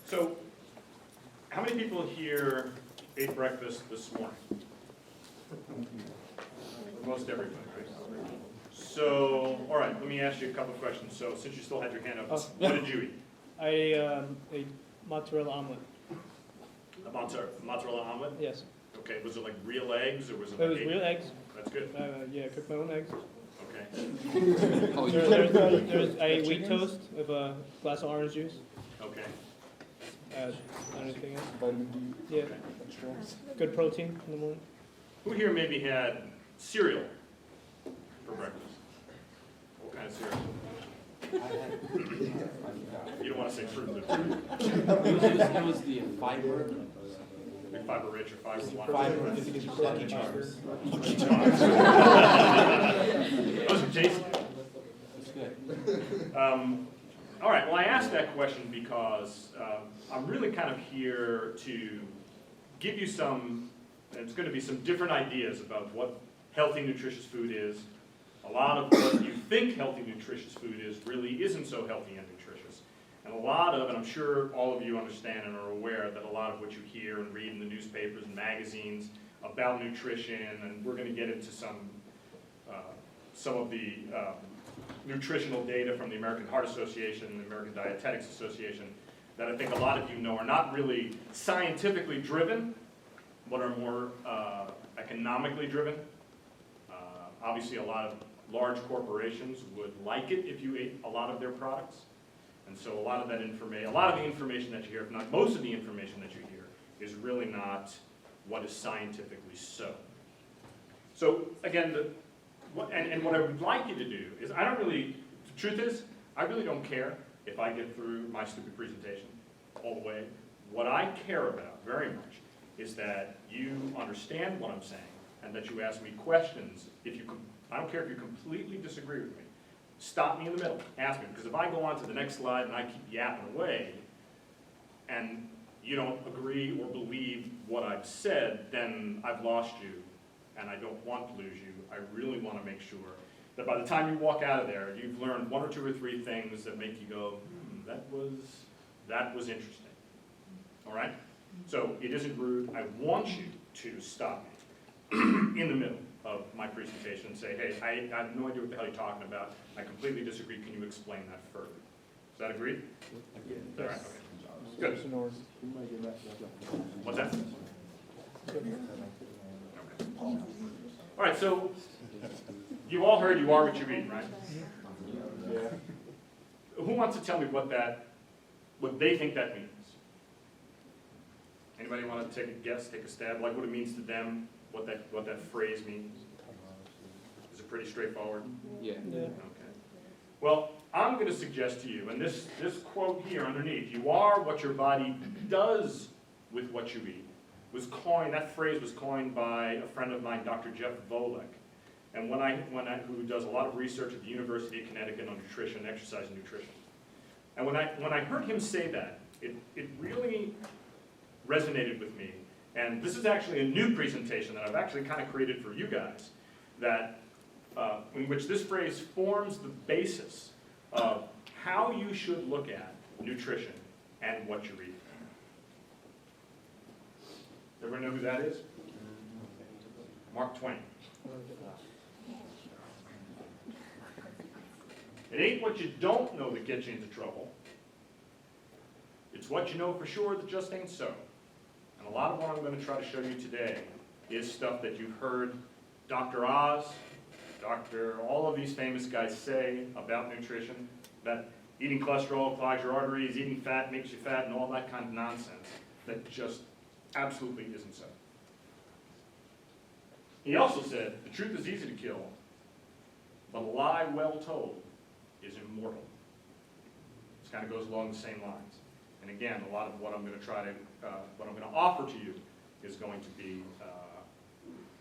So, how many people here ate breakfast this morning? Most everybody, right? So, all right, let me ask you a couple of questions. So, since you still had your hand up, what did you eat? I ate mozzarella omelet. A mozzarella omelet? Yes. Okay, was it like real eggs or was it It like was real eggs. That's good. Yeah, I cooked my own eggs. Okay. I ate wheat toast with a glass of orange juice. Okay. Anything else? Vitamin D. Yeah. Okay. Good protein in the morning. Who here maybe had cereal for breakfast? What kind of cereal? You don't want to say fruit loops. It was the fiber. Big fiber rich or fiber one? Fiber, Lucky Charms. Lucky Charms. Those are tasty. It's good. All right, well, I asked that question because I'm really kind of here to give you some, it's going to be some different ideas about what healthy, nutritious food is. A lot of what you think healthy, nutritious food is really isn't so healthy and nutritious. And a lot of, and I'm sure all of you understand and are aware that a lot of what you hear and read in the newspapers and magazines about nutrition, and we're going to get into some of the nutritional data from the American Heart Association and the American Dietetics Association that I think a lot of you know are not really scientifically driven, but are more economically driven. Obviously, a lot of large corporations would like it if you ate a lot of their products. And so a lot of that information, a lot of the information that you hear, if not most of the information that you hear, is really not what is scientifically so. So again, what I would like you to do is, the truth is, I really don't care if I get through my stupid presentation all the way. What I care about very much is that you understand what I'm saying and that you ask me questions. I don't care if you completely disagree with me. Stop me in the middle, ask me, because if I go on to the next slide and I keep yapping away and you don't agree or believe what I've said, then I've lost you and I don't want to lose you. I really want to make sure that by the time you walk out of there, you've learned one or two or three things that make you go, that was interesting. All right? So it isn't rude. I want you to stop me in the middle of my presentation and say, hey, I have no idea what the hell you're talking about. I completely disagree. Can you explain that further? Is that agreed? All right, okay. Good. What's that? Okay. All right, so you all heard you are what you eat, right? Yeah. Who wants to tell me what they think that means? Anybody want to take a guess, take a stab, like what it means to them, what that phrase means? Is it pretty straightforward? Yeah. Okay. Well, I'm going to suggest to you, and this quote here underneath, you are what your body does with what you eat, that phrase was coined by a friend of mine, Dr. Jeff Volek. And who does a lot of research at the University of Connecticut on nutrition, exercise and nutrition. And when I heard him say that, it really resonated with me. And this is actually a new presentation that I've actually kind of created for you guys, in which this phrase forms the basis of how you should look at nutrition and what you eat. Everyone know who that is? Mark Twain. It ain't what you don't know that gets you into trouble. It's what you know for sure that just ain't so. And a lot of what I'm going to try to show you today is stuff that you've heard Dr. Oz, all of these famous guys say about nutrition, that eating cholesterol clogs your arteries, eating fat makes you fat, and all that kind of nonsense that just absolutely isn't so. He also said, the truth is easy to kill, but a lie well told is immortal. This kind of goes along the same lines. And again, a lot of what I'm going to offer to you is going to be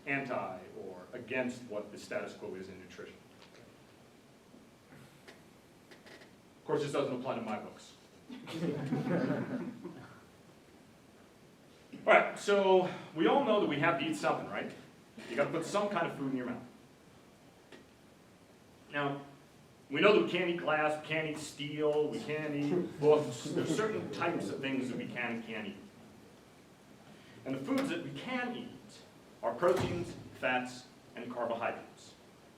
anti or against what the status quo is in nutrition. Of course, this doesn't apply to my books. All right, so we all know that we have to eat something, right? You got to put some kind of food in your mouth. Now, We know that we can't eat glass, we can't eat steel, we can't eat books. There's certain types of things that we can and can't eat. And the foods that we can eat are proteins, fats, and carbohydrates.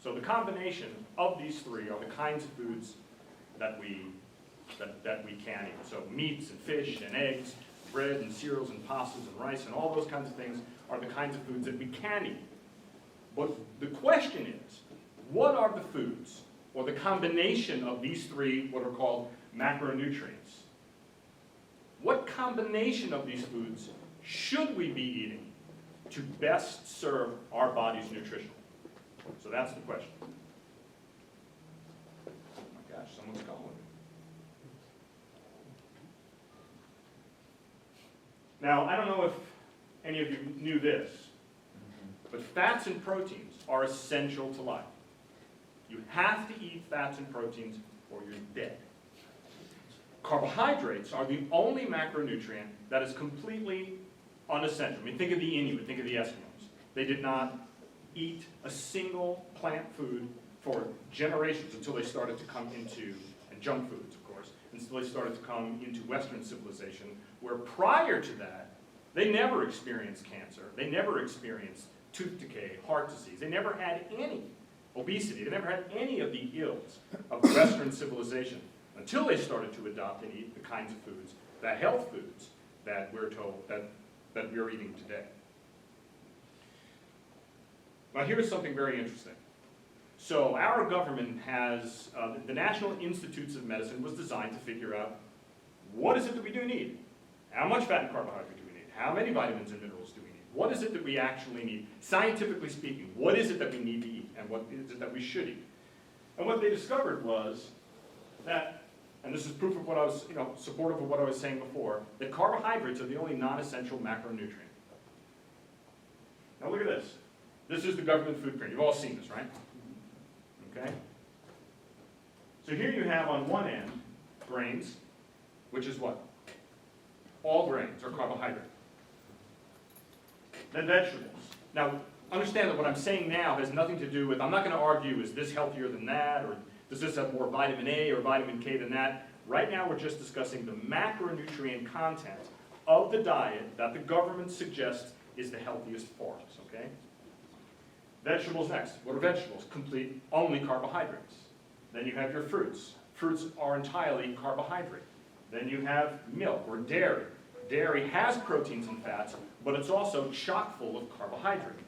So the combination of these three are the kinds of foods that we can eat. So meats and fish and eggs, bread and cereals and pastas and rice and all those kinds of things are the kinds of foods that we can eat. But the question is, what are the foods, or the combination of these three, what are called macronutrients? What combination of these foods should we be eating to best serve our body's nutrition? So that's the question. Oh my gosh, someone's calling me. Now, I don't know if any of you knew this, but fats and proteins are essential to life. You have to eat fats and proteins or you're dead. Carbohydrates are the only macronutrient that is completely unessential. I mean, think of the Inuit, think of the Eskimos. They did not eat a single plant food for generations until they started to come into, and junk foods, of course, until they started to come into Western civilization, where prior to that, they never experienced cancer, they never experienced tooth decay, heart disease, they never had any obesity, they never had any of the ills of Western civilization until they started to adopt and eat the kinds of foods, the health foods, that we're told that we're eating today. Now here's something very interesting. So our government has, the National Institutes of Medicine was designed to figure out what is it that we do need? How much fat and carbohydrate do we need? How many vitamins and minerals do we need? What is it that we actually need? Scientifically speaking, what is it that we need to eat and what is it that we should eat? And what they discovered was that, and this is proof of what I was, supportive of what I was saying before, that carbohydrates are the only non-essential macronutrient. Now look at this. This is the government food print. You've all seen this, right? Okay? So here you have on one end grains, which is what? All grains are carbohydrate. Then vegetables. Now, understand that what I'm saying now has nothing to do with, I'm not going to argue, is this healthier than that, or does this have more vitamin A or vitamin K than that? Right now we're just discussing the macronutrient content of the diet that the government suggests is the healthiest for us, okay? Vegetables next. What are vegetables? Complete, only carbohydrates. Then you have your fruits. Fruits are entirely carbohydrate. Then you have milk or dairy. Dairy has proteins and fats, but it's also chock full of carbohydrate.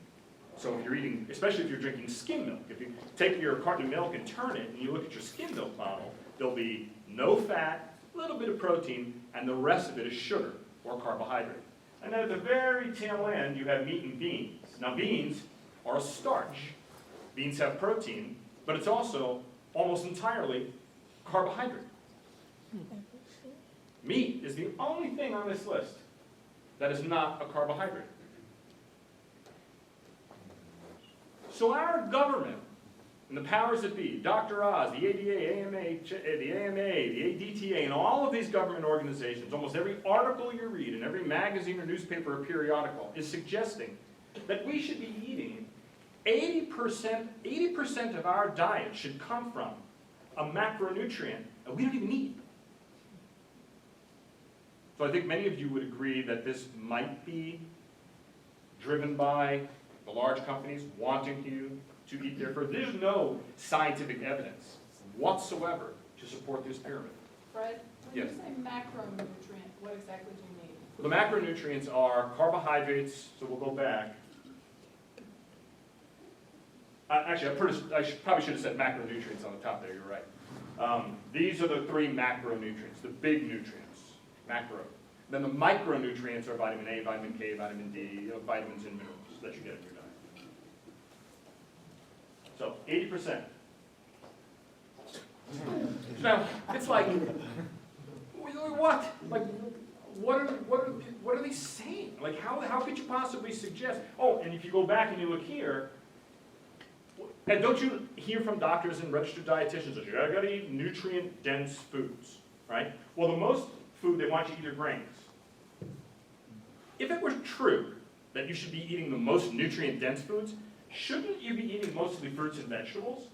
So if you're eating, especially if you're drinking skim milk, if you take your carton of milk and turn it and you look at your skim milk bottle, there'll be no fat, a little bit of protein, and the rest of it is sugar or carbohydrate. And then at the very tail end, you have meat and beans. Now beans are a starch. Beans have protein, but it's also almost entirely carbohydrate. Meat is the only thing on this list that is not a carbohydrate. So our government and the powers that be, Dr. Oz, the ADA, the AMA, the ADTA, and all of these government organizations, almost every article you read in every magazine or newspaper or periodical is suggesting that we should be eating 80% of our diet should come from a macronutrient that we don't even need. So I think many of you would agree that this might be driven by the large companies wanting you to eat their food. There's no scientific evidence whatsoever to support this pyramid. Fred, when Yes. you say macronutrient, what exactly do you mean? The macronutrients are carbohydrates, so we'll go back. Actually, probably should have said macronutrients on the top there, you're right. These are the three macronutrients, the big nutrients, macro. Then the micronutrients are vitamin A, vitamin K, vitamin D, vitamins and minerals that you get in your diet. So 80%. Now, it's like, what? Like, what are they saying? Like, how could you possibly suggest? Oh, and if you go back and you look here, and don't you hear from doctors and registered dietitians that I gotta eat nutrient-dense foods, right? Well, the most food they want you to eat are grains. If it were true that you should be eating the most nutrient-dense foods, shouldn't you be eating mostly fruits and vegetables?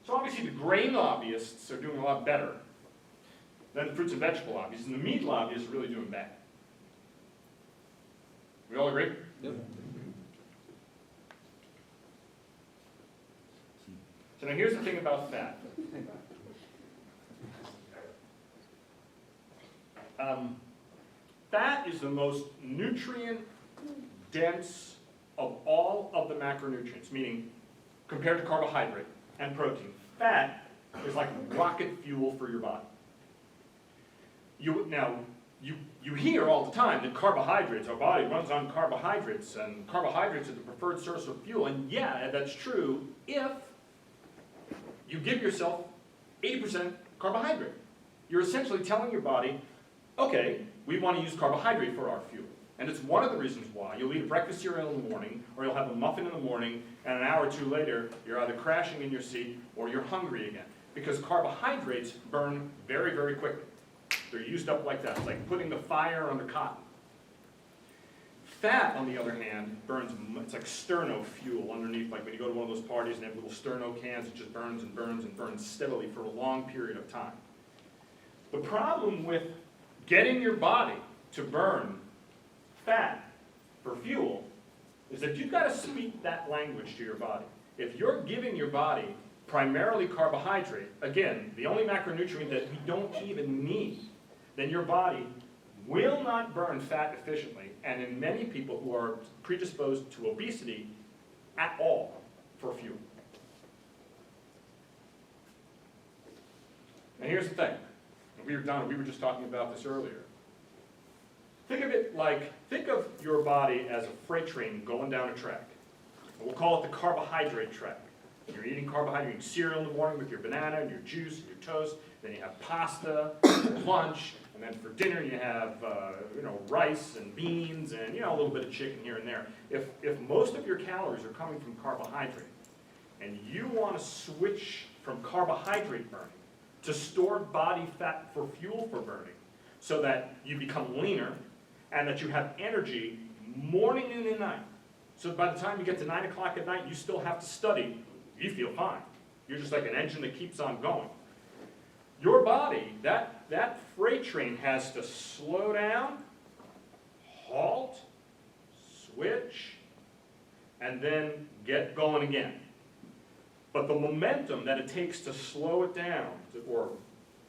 So obviously the grain lobbyists are doing a lot better than the fruits and vegetable lobbyists, and the meat lobbyists are really doing bad. We all agree? Yep. So now here's the thing about fat. Fat is the most nutrient-dense of all of the macronutrients, meaning compared to carbohydrate and protein. Fat is like rocket fuel for your body. You hear all the time that carbohydrates, our body runs on carbohydrates, and carbohydrates are the preferred source of fuel. And yeah, that's true if you give yourself 80% carbohydrate. You're essentially telling your body, okay, we want to use carbohydrate for our fuel. And it's one of the reasons why you'll eat a breakfast cereal in the morning, or you'll have a muffin in the morning, and an hour or two later, you're either crashing in your seat or you're hungry again. Because carbohydrates burn very, very quickly. They're used up like that. It's like putting the fire on the cotton. Fat, on the other hand, burns, it's like sterno fuel underneath, like when you go to one of those parties and they have little sterno cans, it just burns and burns and burns steadily for a long period of time. The problem with getting your body to burn fat for fuel is that you've got to speak that language to your body. If you're giving your body primarily carbohydrate, again, the only macronutrient that we don't even need, then your body will not burn fat efficiently, and in many people who are predisposed to obesity at all, for fuel. And here's the thing, and we were just talking about this earlier. Think of your body as a freight train going down a track. We'll call it the carbohydrate track. You're eating carbohydrate, you're eating cereal in the morning with your banana and your juice and your toast. Then you have pasta for lunch, and then for dinner you have rice and beans and a little bit of chicken here and there. If most of your calories are coming from carbohydrate, and you want to switch from carbohydrate burning to stored body fat for fuel for burning, so that you become leaner and that you have energy morning, noon, and night. So by the time you get to 9 o'clock at night, you still have to study. You feel fine. You're just like an engine that keeps on going. Your body, that freight train has to slow down, halt, switch, and then get going again. But the momentum that it takes to slow it down, or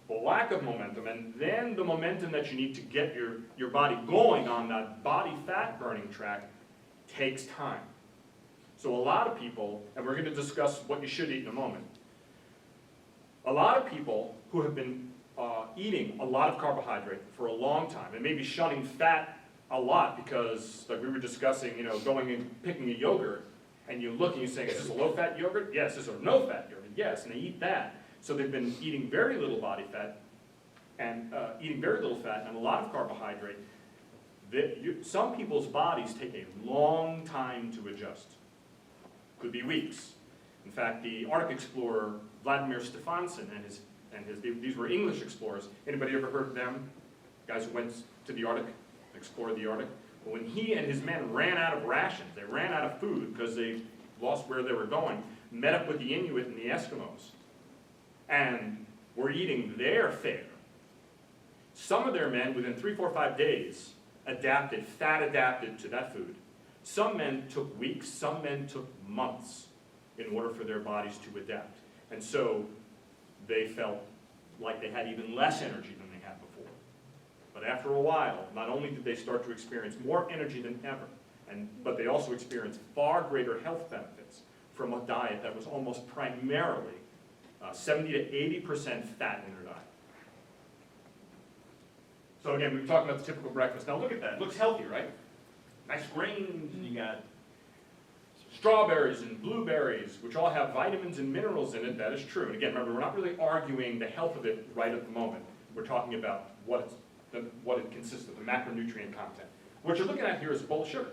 the lack of momentum, and then the momentum that you need to get your body going on that body fat burning track, takes time. So a lot of people, and we're going to discuss what you should eat in a moment, a lot of people who have been eating a lot of carbohydrate for a long time, and maybe shunning fat a lot because, like we were discussing, going and picking a yogurt, and you look and you say, is this a low-fat yogurt? Yes. Is this a no-fat yogurt? Yes. And they eat that. So they've been eating very little body fat, and eating very little fat and a lot of carbohydrate. Some people's bodies take a long time to adjust. Could be weeks. In fact, the Arctic explorer Vladimir Stefansson these were English explorers. Anybody ever heard of them? Guys who went to the Arctic, explored the Arctic. But when he and his men ran out of rations, they ran out of food because they lost where they were going, met up with the Inuit and the Eskimos, and were eating their fare. Some of their men, within 3, 4, 5 days, fat adapted to that food. Some men took weeks, some men took months in order for their bodies to adapt. And so they felt like they had even less energy than they had before. But after a while, not only did they start to experience more energy than ever, but they also experienced far greater health benefits from a diet that was almost primarily 70 to 80% fat in their diet. So again, we've talked about the typical breakfast. Now look at that. It looks healthy, right? Nice grains, and you got strawberries and blueberries, which all have vitamins and minerals in it. That is true. And again, remember, we're not really arguing the health of it right at the moment. We're talking about what it consists of, the macronutrient content. What you're looking at here is a bowl of sugar.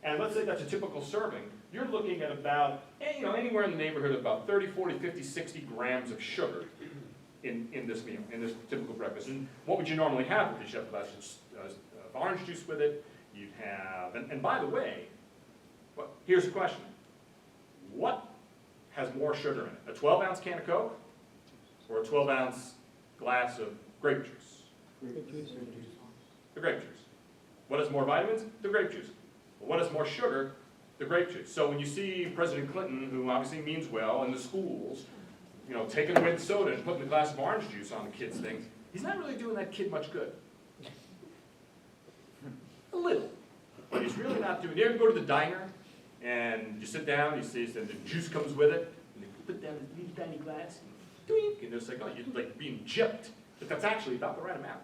And let's say that's a typical serving. You're looking at about, anywhere in the neighborhood of about 30, 40, 50, 60 grams of sugar in this meal, in this typical breakfast. And what would you normally have with the chef glass? Orange juice with it. You'd have, and by the way, here's the question. What has more sugar in it? A 12-ounce can of Coke or a 12-ounce glass of grape juice? The grape juice. What has more vitamins? The grape juice. Well, what has more sugar? The grape juice. So when you see President Clinton, who obviously means well, in the schools, you know, taking away the soda and putting a glass of orange juice on the kids' things, he's not really doing that kid much good. A little. But he's really not doing. You ever go to the diner and you sit down, you see that the juice comes with it, and they put down this little tiny glass, and doink, and it's like, oh, you're like being gypped. But that's actually about the right amount.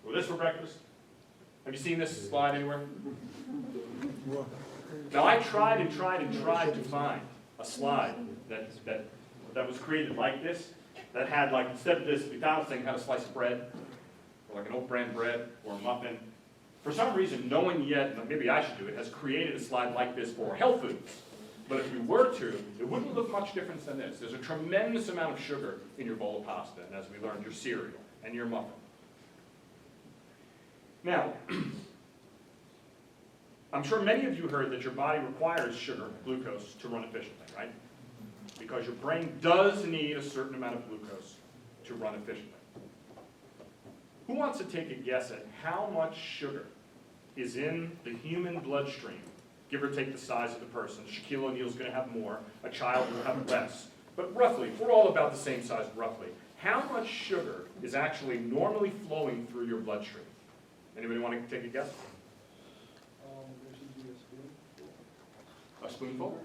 Well, this for breakfast? Have you seen this slide anywhere? Now I tried and tried and tried to find a slide that was created like this, that had like, instead of this McDonald's thing, had a slice of bread, or like an oat bran bread, or a muffin. For some reason, no one yet, and maybe I should do it, has created a slide like this for health foods. But if we were to, it wouldn't look much different than this. There's a tremendous amount of sugar in your bowl of pasta, and as we learned, your cereal and your muffin. Now, I'm sure many of you heard that your body requires sugar, glucose, to run efficiently, right? Because your brain does need a certain amount of glucose to run efficiently. Who wants to take a guess at how much sugar is in the human bloodstream, give or take the size of the person? Shaquille O'Neal's going to have more, a child will have less. But roughly, we're all about the same size roughly. How much sugar is actually normally flowing through your bloodstream? Anybody want to take a guess? There should be a spoon. A spoonful?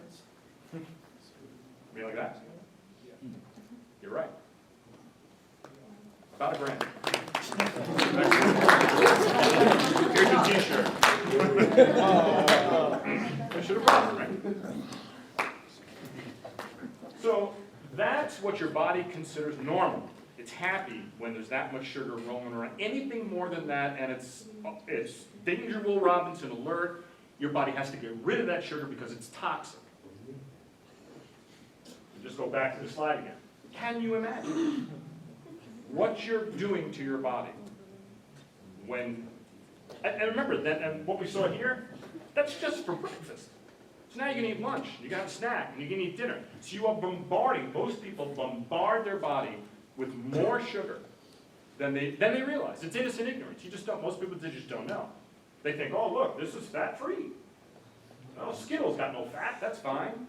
Maybe like that? You're right. About a gram. Here's your t-shirt. I should have brought it, right? So that's what your body considers normal. It's happy when there's that much sugar rolling around. Anything more than that, and it's danger Will Robinson alert. Your body has to get rid of that sugar because it's toxic. Just go back to the slide again. Can you imagine what you're doing to your body when, and remember that, and what we saw here, that's just for breakfast. So now you're going to eat lunch, you're going to have a snack, and you're going to eat dinner. So you are bombarding, most people bombard their body with more sugar than they realize. It's innocent ignorance. You just don't, most people just don't know. They think, oh look, this is fat-free. Oh, Skittles got no fat, that's fine.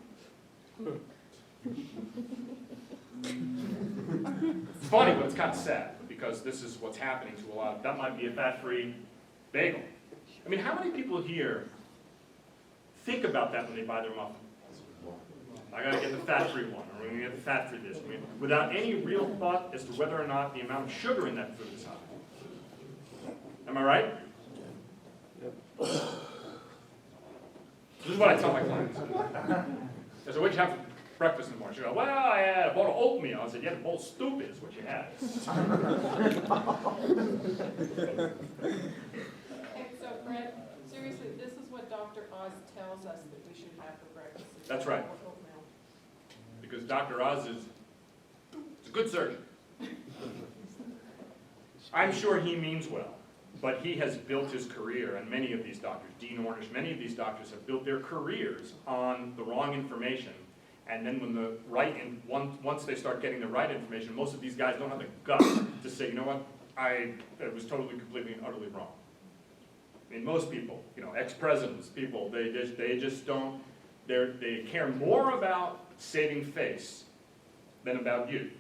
It's funny, but it's kind of sad, because this is what's happening to a lot of, that might be a fat-free bagel. I mean, how many people here think about that when they buy their muffin? I gotta get the fat-free one, or I'm gonna get the fat-free this, without any real thought as to whether or not the amount of sugar in that food is high. Am I right? This is what I tell my clients. I said, what'd you have for breakfast in the morning? She goes, well, I had a bowl of oatmeal. I said, yeah, the bowl of stupid is what you had. Okay, so Fred, seriously, this is what Dr. Oz tells us that we should have for breakfast. is That's right. oatmeal. Because Dr. Oz is a good surgeon. I'm sure he means well, but he has built his career, and many of these doctors, Dean Ornish, many of these doctors have built their careers on the wrong information. And then when the once they start getting the right information, most of these guys don't have the guts to say, you know what, it was totally, completely, and utterly wrong. I mean, most people, you know, ex-presidents, people, they just don't, they care more about saving face than about you.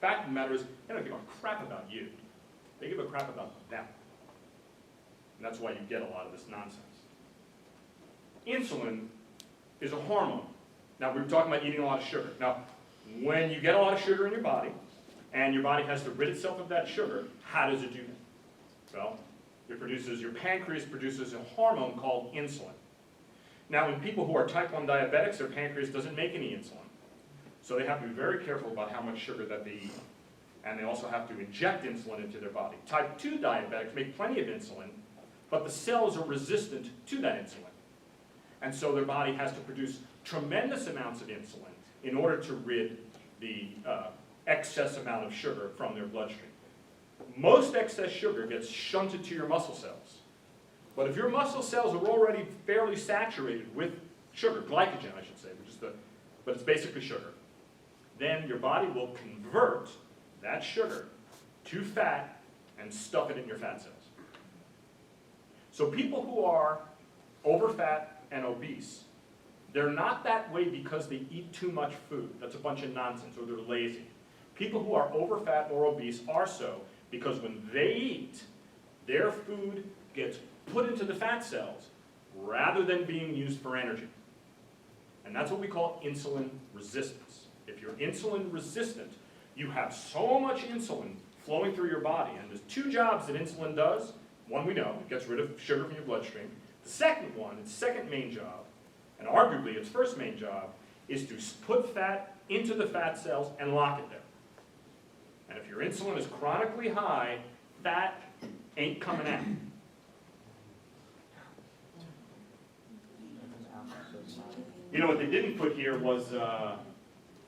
Fact of the matter is, they don't give a crap about you. They give a crap about them. And that's why you get a lot of this nonsense. Insulin is a hormone. Now, we were talking about eating a lot of sugar. Now, when you get a lot of sugar in your body, and your body has to rid itself of that sugar, how does it do that? Well, your pancreas produces a hormone called insulin. Now, in people who are type 1 diabetics, their pancreas doesn't make any insulin. So they have to be very careful about how much sugar that they eat. And they also have to inject insulin into their body. Type 2 diabetics make plenty of insulin, but the cells are resistant to that insulin. And so their body has to produce tremendous amounts of insulin in order to rid the excess amount of sugar from their bloodstream. Most excess sugar gets shunted to your muscle cells. But if your muscle cells are already fairly saturated with sugar, glycogen I should say, but it's basically sugar. Then your body will convert that sugar to fat and stuff it in your fat cells. So people who are overfat and obese, they're not that way because they eat too much food. That's a bunch of nonsense, or they're lazy. People who are overfat or obese are so because when they eat, their food gets put into the fat cells rather than being used for energy. And that's what we call insulin resistance. If you're insulin resistant, you have so much insulin flowing through your body, and there's two jobs that insulin does. One we know, it gets rid of sugar from your bloodstream. The second one, its second main job, and arguably its first main job, is to put fat into the fat cells and lock it there. And if your insulin is chronically high, fat ain't coming out. You know what they didn't put here was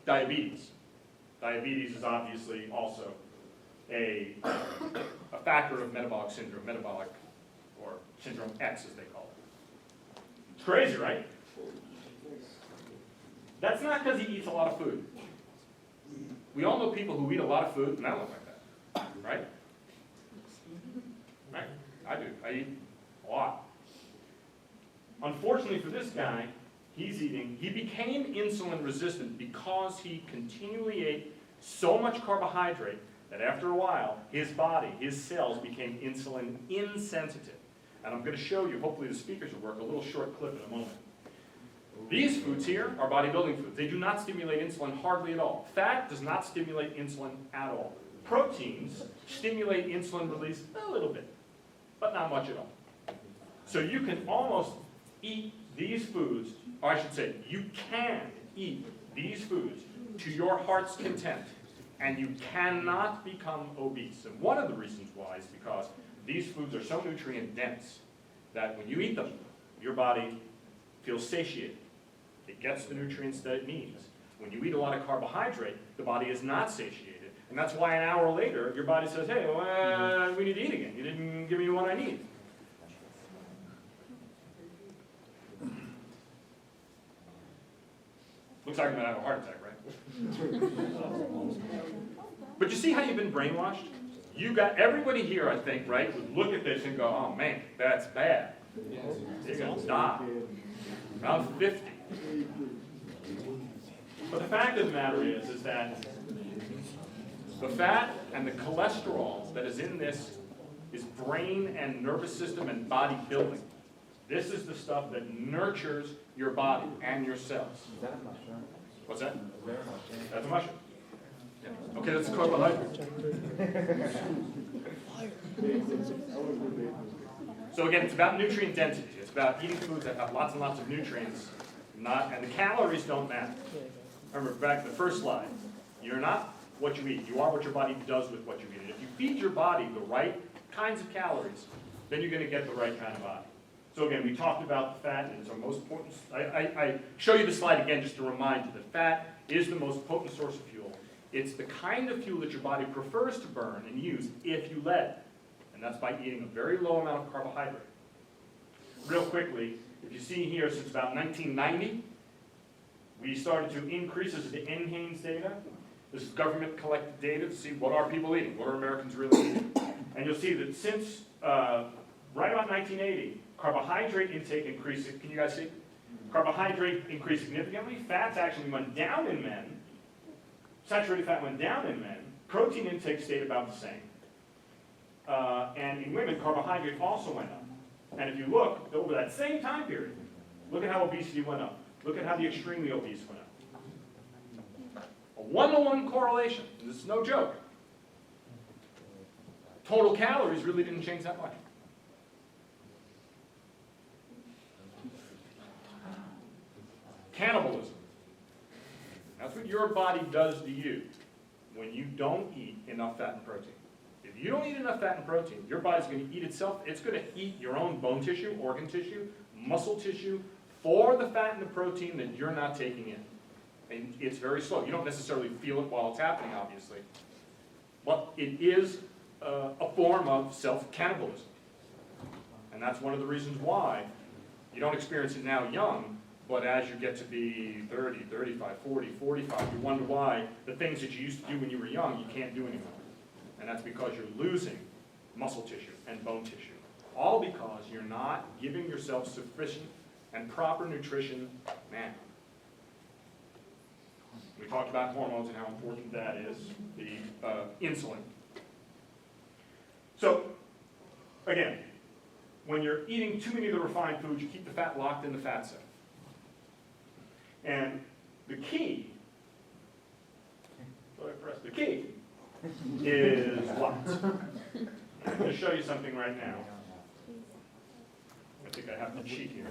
diabetes. Diabetes is obviously also a factor of metabolic syndrome, or syndrome X as they call it. It's crazy, right? That's not because he eats a lot of food. We all know people who eat a lot of food and I look like that, right? Right? I do. I eat a lot. Unfortunately for this guy, he became insulin resistant because he continually ate so much carbohydrate that after a while, his body, his cells became insulin insensitive. And I'm going to show you, hopefully the speakers will work, a little short clip in a moment. These foods here are bodybuilding foods. They do not stimulate insulin hardly at all. Fat does not stimulate insulin at all. Proteins stimulate insulin release a little bit, but not much at all. So you can almost eat these foods, or I should say, you can eat these foods to your heart's content, and you cannot become obese. And one of the reasons why is because these foods are so nutrient dense that when you eat them, your body feels satiated. It gets the nutrients that it needs. When you eat a lot of carbohydrate, the body is not satiated. And that's why an hour later, your body says, hey, well, we need to eat again. You didn't give me what I need. Looks like I'm going to have a heart attack, right? But you see how you've been brainwashed? You got everybody here, I think, right, would look at this and go, oh man, that's bad. You're going to die. Around 50. But the fact of the matter is that the fat and the cholesterol that is in this is brain and nervous system and body building. This is the stuff that nurtures your body and your cells. Is that a mushroom? What's that? Is there a mushroom? That's a mushroom. Yeah. Okay, that's a carbohydrate. So again, it's about nutrient density. It's about eating foods that have lots and lots of nutrients, and the calories don't matter. Remember, back to the first slide. You're not what you eat. You are what your body does with what you eat. And if you feed your body the right kinds of calories, then you're going to get the right kind of body. So again, we talked about the fat, and it's our most potent. I show you the slide again just to remind you that fat is the most potent source of fuel. It's the kind of fuel that your body prefers to burn and use if you let it. And that's by eating a very low amount of carbohydrate. Real quickly, if you see here, since about 1990, we started to increase. This is the NHANES data. This is government collected data to see what are people eating, what are Americans really eating. And you'll see that since right about 1980, carbohydrate intake increased. Can you guys see? Carbohydrate increased significantly. Fats actually went down in men. Saturated fat went down in men. Protein intake stayed about the same. And in women, carbohydrate also went up. And if you look over that same time period, look at how obesity went up. Look at how the extremely obese went up. A 1-to-1 correlation. This is no joke. Total calories really didn't change that much. Cannibalism. That's what your body does to you when you don't eat enough fat and protein. If you don't eat enough fat and protein, your body's going to eat itself. It's going to eat your own bone tissue, organ tissue, muscle tissue for the fat and the protein that you're not taking in. And it's very slow. You don't necessarily feel it while it's happening, obviously. But it is a form of self-cannibalism. And that's one of the reasons why you don't experience it now young, But as you get to be 30, 35, 40, 45, you wonder why the things that you used to do when you were young, you can't do anymore. And that's because you're losing muscle tissue and bone tissue. All because you're not giving yourself sufficient and proper nutrition now. We talked about hormones and how important that is, the insulin. So, again, when you're eating too many of the refined foods, you keep the fat locked in the fat cell. And the key, the key is what? I'm going to show you something right now. I think I have the cheat here.